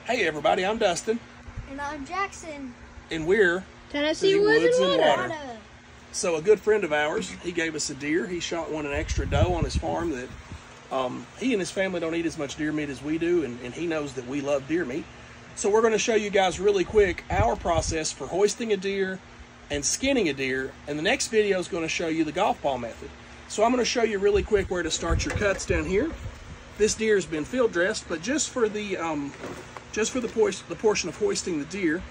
Hey everybody, I'm Dustin. And I'm Jackson. And we're Tennessee Woods and Water. So a good friend of ours, he gave us a deer. He shot an extra doe on his farm that he and his family don't eat as much deer meat as we do, and he knows that we love deer meat. So we're going to show you guys really quick our process for hoisting a deer and skinning a deer, and the next video is going to show you the golf ball method. So I'm going to show you really quick where to start your cuts down here. This deer has been field dressed, but just for the portion of hoisting the deer,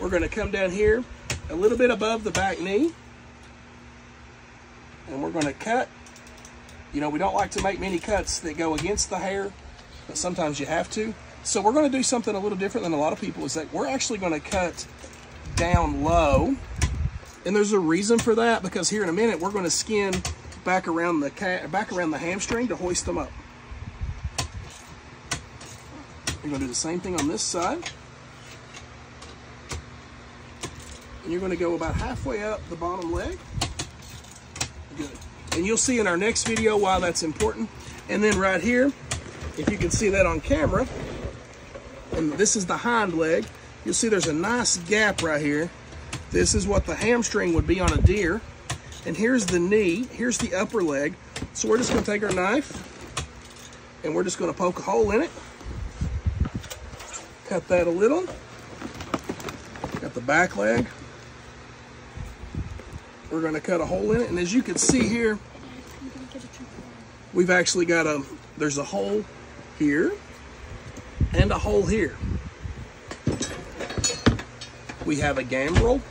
we're going to come down here a little bit above the back knee, and we're going to cut. You know, we don't like to make many cuts that go against the hair, but sometimes you have to. So we're going to do something a little different than a lot of people, is that we're actually going to cut down low, and there's a reason for that, because here in a minute we're going to skin back around the hamstring to hoist them up. You're going to do the same thing on this side. And you're going to go about halfway up the bottom leg. Good. And you'll see in our next video why that's important. And then right here, if you can see that on camera, and this is the hind leg, you'll see there's a nice gap right here. This is what the hamstring would be on a deer. And here's the knee, here's the upper leg. So we're just going to take our knife and we're just going to poke a hole in it. Cut that a little. Got the back leg. We're going to cut a hole in it, and as you can see here, we've actually got there's a hole here and a hole here. We have a gambrel.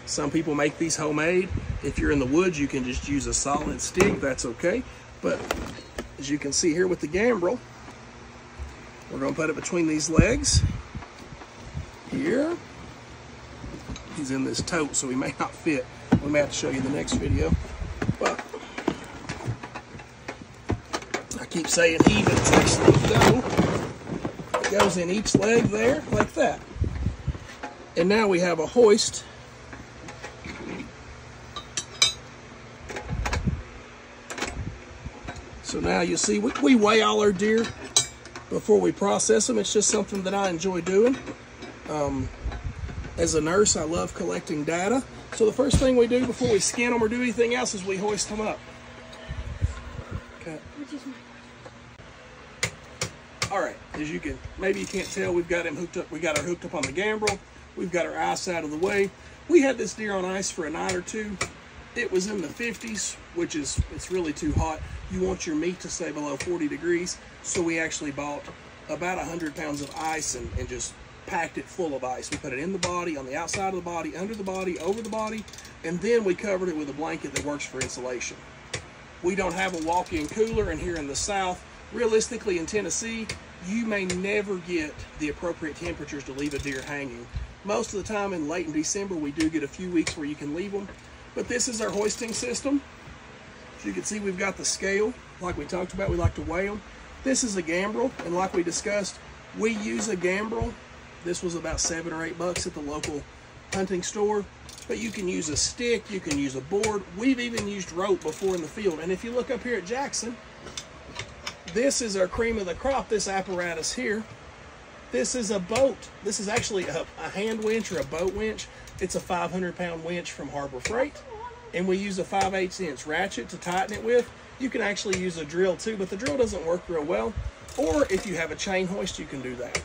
Some people make these homemade. If you're in the woods, you can just use a solid stick, that's okay. But as you can see here with the gambrel, we're going to put it between these legs here. He's in this tote, so he may not fit. We may have to show you the next video. But I keep saying he, but it's actually doe. It goes in each leg there, like that. And now we have a hoist. So now you see, we weigh all our deer before we process them. It's just something that I enjoy doing. As a nurse, I love collecting data. So the first thing we do before we skin them or do anything else is we hoist them up. Okay. All right, as you can, maybe you can't tell, we've got him hooked up. We got her hooked up on the gambrel. We've got our ice out of the way. We had this deer on ice for a night or two. It was in the 50s, which is, it's really too hot. You want your meat to stay below 40 degrees. So we actually bought about 100 pounds of ice and just packed it full of ice. We put it in the body, on the outside of the body, under the body, over the body, and then we covered it with a blanket that works for insulation. We don't have a walk-in cooler, and here in the South, realistically in Tennessee, you may never get the appropriate temperatures to leave a deer hanging. Most of the time in late in December, we do get a few weeks where you can leave them. But this is our hoisting system. As you can see, we've got the scale. Like we talked about, we like to weigh them. This is a gambrel, and like we discussed, we use a gambrel. This was about $7 or $8 at the local hunting store. But you can use a stick, you can use a board. We've even used rope before in the field. And if you look up here at Jackson, this is our cream of the crop, this apparatus here. This is a boat. This is actually a hand winch or a boat winch. It's a 500-pound winch from Harbor Freight. And we use a 5/8" ratchet to tighten it with. You can actually use a drill too, but the drill doesn't work real well. Or if you have a chain hoist, you can do that.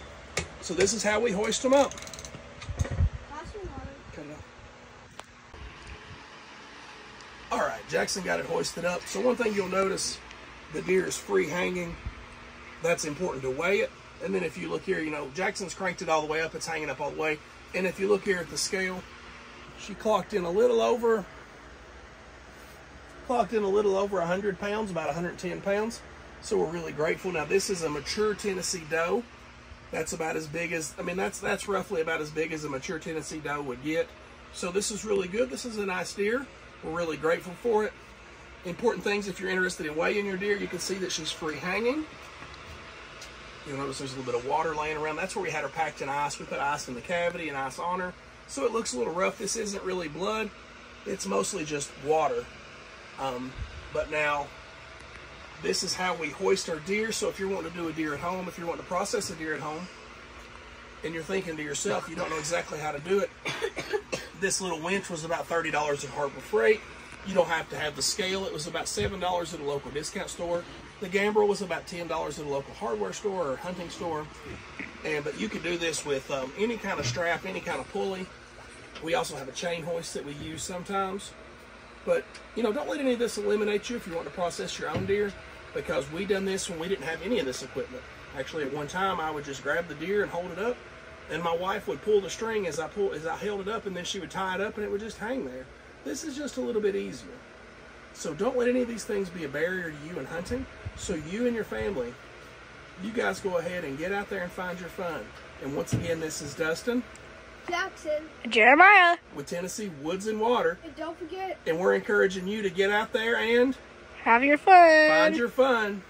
So this is how we hoist them up. Cut it off. All right, Jackson got it hoisted up. So one thing you'll notice, the deer is free hanging. That's important to weigh it. And then if you look here, you know, Jackson's cranked it all the way up. It's hanging up all the way. And if you look here at the scale, she clocked in a little over 100 pounds, about 110 pounds. So we're really grateful. Now this is a mature Tennessee doe. That's about as big as, I mean, that's roughly about as big as a mature Tennessee doe would get. So this is really good. This is a nice deer. We're really grateful for it. Important things, if you're interested in weighing your deer, you can see that she's free hanging. You'll notice there's a little bit of water laying around. That's where we had her packed in ice. We put ice in the cavity and ice on her. So it looks a little rough. This isn't really blood. It's mostly just water. But now, this is how we hoist our deer. So if you're wanting to do a deer at home, if you're wanting to process a deer at home, and you're thinking to yourself, you don't know exactly how to do it, this little winch was about $30 at Harbor Freight. You don't have to have the scale. It was about $7 at a local discount store. The Gambrel was about $10 at a local hardware store or hunting store. But you could do this with any kind of strap, any kind of pulley. We also have a chain hoist that we use sometimes. But, you know, don't let any of this eliminate you if you want to process your own deer, because we done this when we didn't have any of this equipment. Actually, at one time, I would just grab the deer and hold it up, and my wife would pull the string as I held it up, and then she would tie it up, and it would just hang there. This is just a little bit easier. So don't let any of these things be a barrier to you in hunting. So you and your family, you guys go ahead and get out there and find your fun. And once again, this is Dustin, Jackson, Jeremiah, with Tennessee Woods and Water. and don't forget, And we're encouraging you to get out there and have your fun. find your fun.